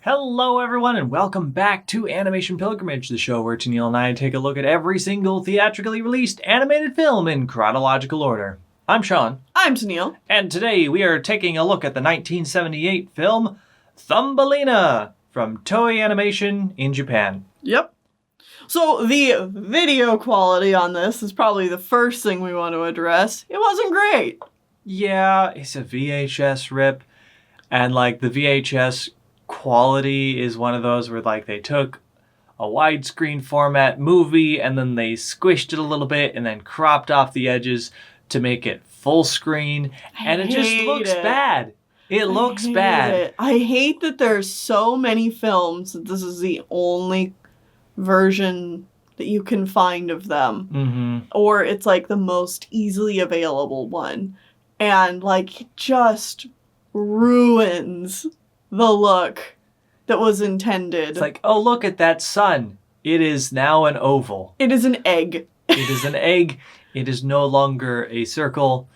Hello everyone and welcome back to Animation Pilgrimage, the show where Tennille and I take a look at every single theatrically released animated film in chronological order. I'm Sean. I'm Tennille. And today we are taking a look at the 1978 film Thumbelina from Toei Animation in Japan. Yep. So the video quality on this is probably the first thing we want to address. It wasn't great. Yeah, it's a VHS rip, and the VHS quality is one of those where they took a widescreen format movie and then they squished it a little bit and then cropped off the edges to make it full screen, and it just looks bad. It looks bad. I hate that there's so many films that this is the only version that you can find of them. Mm-hmm. Or it's the most easily available one. And it just ruins the look that was intended. It's oh, look at that sun. It is now an oval. It is an egg. It is an egg. It is no longer a circle,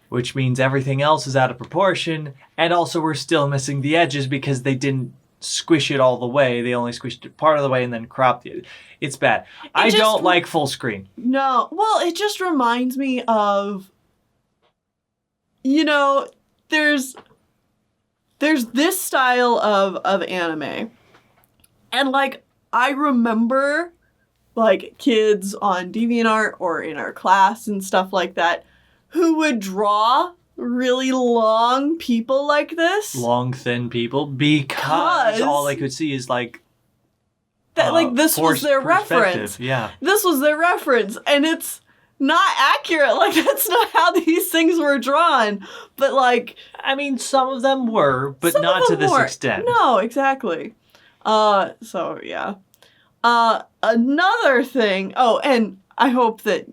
which means everything else is out of proportion. And also we're still missing the edges because they didn't squish it all the way. They only squished it part of the way and then cropped it. It's bad. I don't like full screen. No. Well, it just reminds me of, there's this style of anime. And I remember kids on DeviantArt or in our class and stuff like that who would draw really long people like this. Long, thin people, because all they could see is this was their reference. Yeah. This was their reference, and it's not accurate. That's not how these things were drawn. But some of them were, but not to this extent. No, exactly. So yeah. Another thing. Oh, and I hope that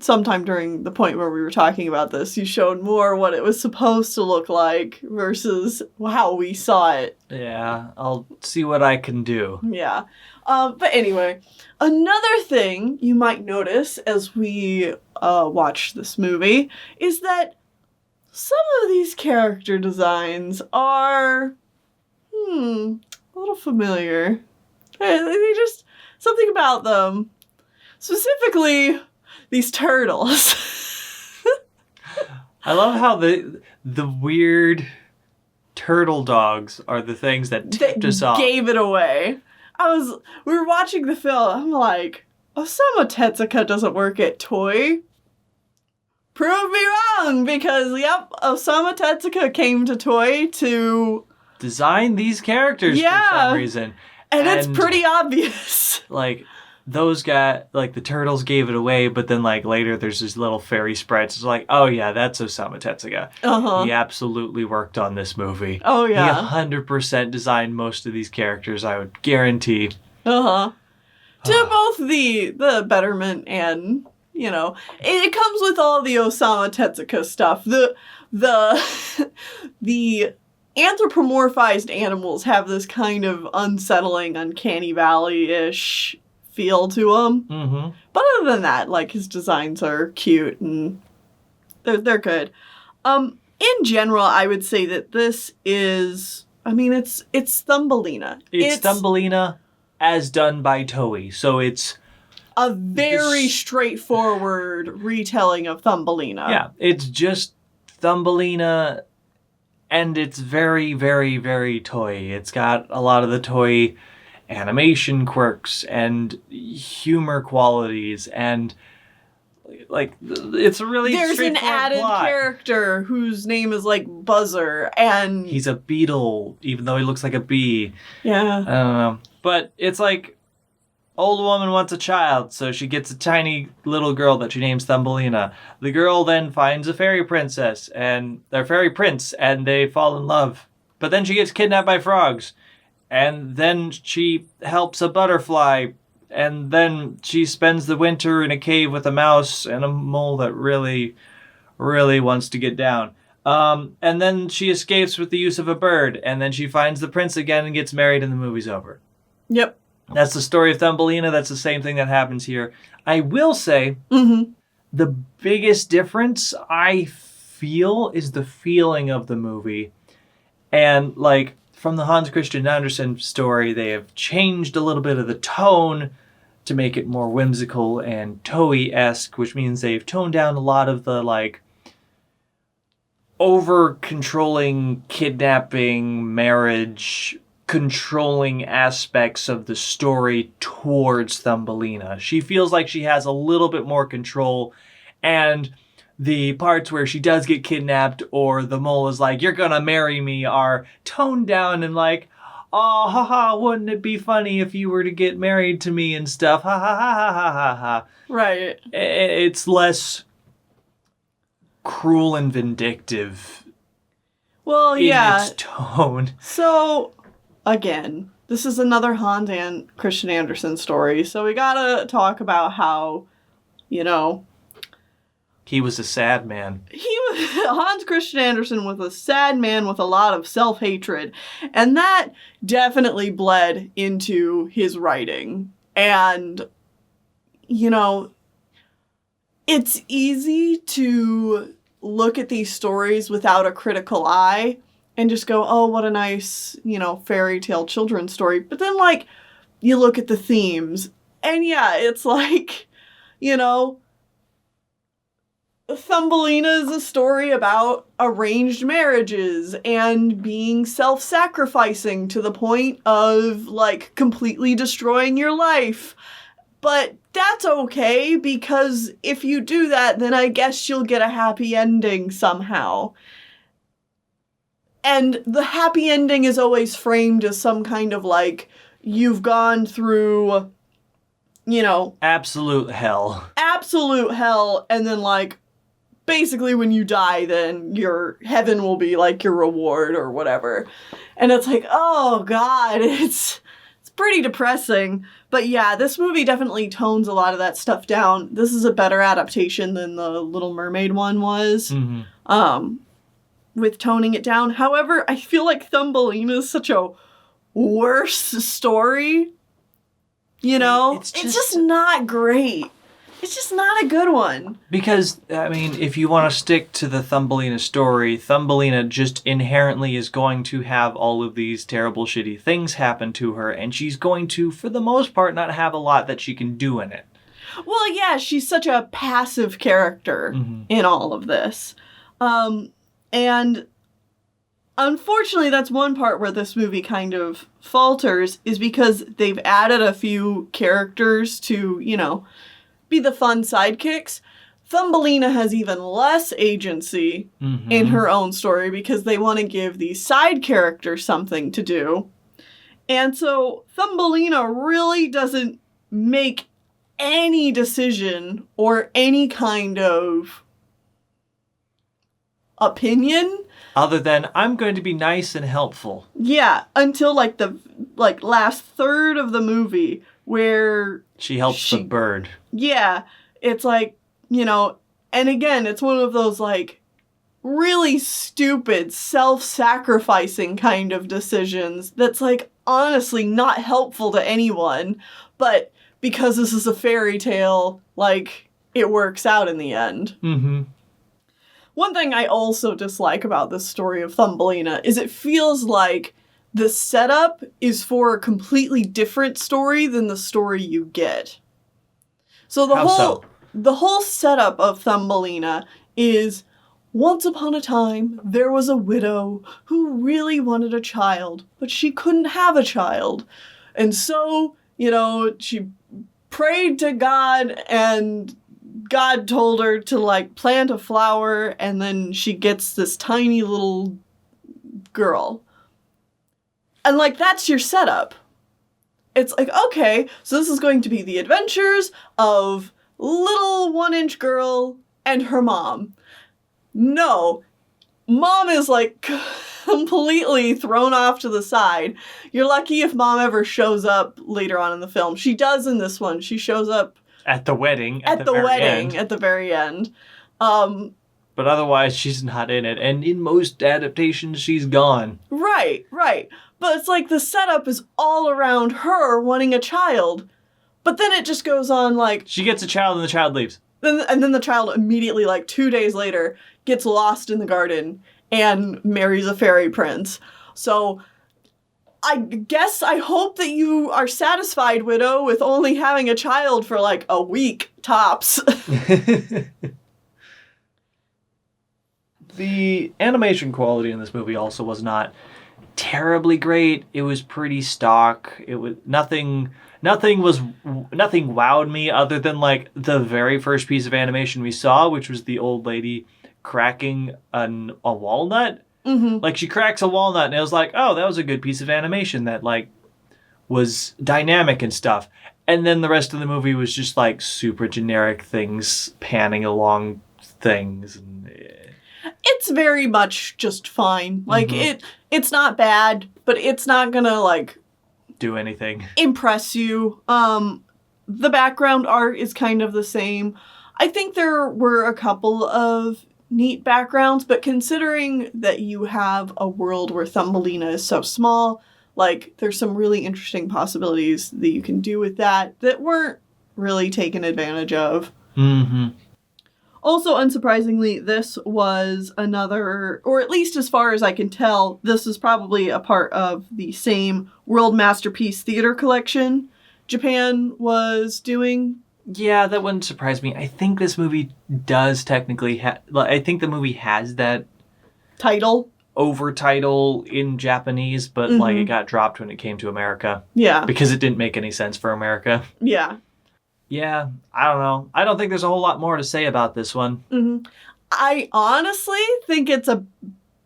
sometime during the point where we were talking about this, you showed more what it was supposed to look like versus how we saw it. Yeah, I'll see what I can do. Yeah. But anyway, another thing you might notice as we watch this movie is that some of these character designs are a little familiar. They just, something about them. Specifically, these turtles. I love how the weird turtle dogs are the things that tipped us off. Gave it away. We were watching the film, I'm like, Osamu Tezuka doesn't work at Toei. Prove me wrong, because Osamu Tezuka came to Toei to design these characters for some reason. And it's pretty obvious. Those guys, the turtles gave it away, but then later there's these little fairy sprites. It's oh yeah, that's Osamu Tezuka. Uh-huh. He absolutely worked on this movie. Oh yeah. He 100% designed most of these characters, I would guarantee. Uh-huh. To both the betterment and, it comes with all the Osamu Tezuka stuff. The anthropomorphized animals have this kind of unsettling, uncanny valley-ish feel to them. Mm-hmm. But other than that, his designs are cute and they're good. In general, I would say that this is, it's Thumbelina. It's Thumbelina as done by Toei, so it's a very straightforward retelling of Thumbelina. Yeah, it's just Thumbelina, and it's very, very, very Toei. It's got a lot of the Toei animation quirks and humor qualities, and it's really there's an added character whose name is Buzzer, and he's a beetle even though he looks like a bee. Yeah, I don't know, but it's old woman wants a child, so she gets a tiny little girl that she names Thumbelina. The girl then finds a fairy princess and their fairy prince, and they fall in love, but then she gets kidnapped by frogs. And then she helps a butterfly, and then she spends the winter in a cave with a mouse and a mole that really, really wants to get down. And then she escapes with the use of a bird, and then she finds the prince again and gets married, and the movie's over. Yep. That's the story of Thumbelina. That's the same thing that happens here. I will say, the biggest difference I feel is the feeling of the movie. And from the Hans Christian Andersen story, they have changed a little bit of the tone to make it more whimsical and Toei-esque, which means they've toned down a lot of the, like, over-controlling, kidnapping, marriage, controlling aspects of the story towards Thumbelina. She feels like she has a little bit more control, and the parts where she does get kidnapped or the mole is like, you're gonna marry me, are toned down and like, oh, haha, wouldn't it be funny if you were to get married to me and stuff, ha ha ha ha ha ha ha. Right. It's less cruel and vindictive Well, in yeah. its tone. So, again, this is another Hans and Christian Andersen story, so we gotta talk about how, you know, He was a sad man. Hans Christian Andersen was a sad man with a lot of self-hatred, and that definitely bled into his writing. And, you know, it's easy to look at these stories without a critical eye and just go, oh, what a nice, you know, fairy tale children's story. But then, like, you look at the themes, and yeah, it's like, you know, Thumbelina is a story about arranged marriages and being self-sacrificing to the point of, like, completely destroying your life. But that's okay, because if you do that, then I guess you'll get a happy ending somehow. And the happy ending is always framed as some kind of, like, you've gone through, you know, Absolute hell. and then, like, basically when you die, then your heaven will be, like, your reward or whatever. And it's like, oh god, it's pretty depressing. But yeah, this movie definitely tones a lot of that stuff down. This is a better adaptation than the Little Mermaid one was. Mm-hmm. With toning it down. However, I feel like Thumbelina is such a worse story. You know? It's just not great. It's just not a good one. Because, I mean, if you want to stick to the Thumbelina story, Thumbelina just inherently is going to have all of these terrible, shitty things happen to her, and she's going to, for the most part, not have a lot that she can do in it. Well, yeah, she's such a passive character in all of this. And unfortunately, that's one part where this movie kind of falters, is because they've added a few characters to, you know, be the fun sidekicks. Thumbelina has even less agency in her own story because they want to give these side characters something to do. And so Thumbelina really doesn't make any decision or any kind of opinion. Other than, I'm going to be nice and helpful. Yeah, until like the last third of the movie where She helps the bird. Yeah, it's like, you know, and again, it's one of those, like, really stupid, self-sacrificing kind of decisions that's, like, honestly not helpful to anyone, but because this is a fairy tale, like, it works out in the end. Mm-hmm. One thing I also dislike about this story of Thumbelina is it feels like the setup is for a completely different story than the story you get. So the whole setup of Thumbelina is, once upon a time, there was a widow who really wanted a child, but she couldn't have a child. And so, you know, she prayed to God, and God told her to, like, plant a flower, and then she gets this tiny little girl. And, like, that's your setup. It's like, okay, so this is going to be the adventures of little 1-inch girl and her mom. No. Mom is, like, completely thrown off to the side. You're lucky if mom ever shows up later on in the film. She does in this one. She shows up At the wedding. at the very end. But otherwise, she's not in it. And in most adaptations, she's gone. Right. But it's like the setup is all around her wanting a child. But then it just goes on, like... She gets a child and the child leaves. And then the child immediately, like 2 days later, gets lost in the garden and marries a fairy prince. So I guess I hope that you are satisfied, Widow, with only having a child for like a week tops. The animation quality in this movie also was not terribly great. It was pretty stock. It was nothing wowed me other than like the very first piece of animation we saw, which was the old lady cracking a walnut. Mm-hmm. Like, she cracks a walnut, and it was like, oh, that was a good piece of animation that like was dynamic and stuff. And then the rest of the movie was just like super generic things panning along things. And it's very much just fine. Like, it's not bad, but it's not gonna like do anything. Impress you. The background art is kind of the same. I think there were a couple of neat backgrounds, but considering that you have a world where Thumbelina is so small, like, there's some really interesting possibilities that you can do with that weren't really taken advantage of. Mm-hmm. Also, unsurprisingly, this was another, or at least as far as I can tell, this is probably a part of the same World Masterpiece Theater collection Japan was doing. Yeah, that wouldn't surprise me. I think this movie does technically I think the movie has that title. Overtitle in Japanese, but like it got dropped when it came to America. Yeah. Because it didn't make any sense for America. Yeah. Yeah, I don't know. I don't think there's a whole lot more to say about this one. Mm-hmm. I honestly think it's a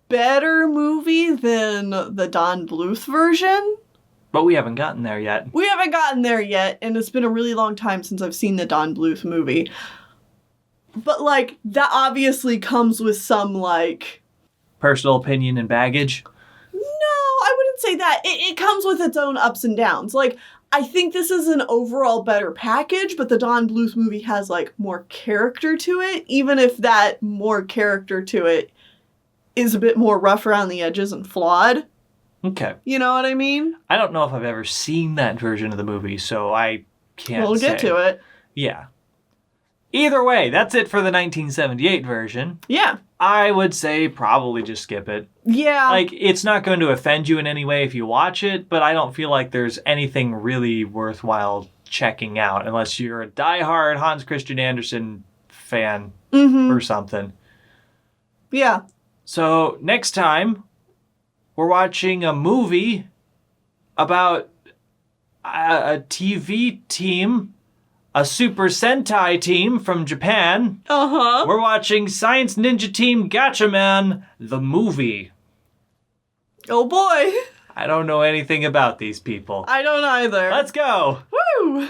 better movie than the Don Bluth version. But we haven't gotten there yet. We haven't gotten there yet, and it's been a really long time since I've seen the Don Bluth movie. But, like, that obviously comes with some, like... personal opinion and baggage? No, I wouldn't say that. It comes with its own ups and downs. Like, I think this is an overall better package, but the Don Bluth movie has, like, more character to it, even if that more character to it is a bit more rough around the edges and flawed. Okay. You know what I mean? I don't know if I've ever seen that version of the movie, so I can't We'll get to it. Yeah. Either way, that's it for the 1978 version. Yeah. I would say probably just skip it. Yeah. Like, it's not going to offend you in any way if you watch it, but I don't feel like there's anything really worthwhile checking out unless you're a diehard Hans Christian Andersen fan or something. Yeah. So, next time, we're watching a movie about a TV team, a Super Sentai team from Japan. Uh-huh. We're watching Science Ninja Team Gatchaman, the movie. Oh boy. I don't know anything about these people. I don't either. Let's go. Woo!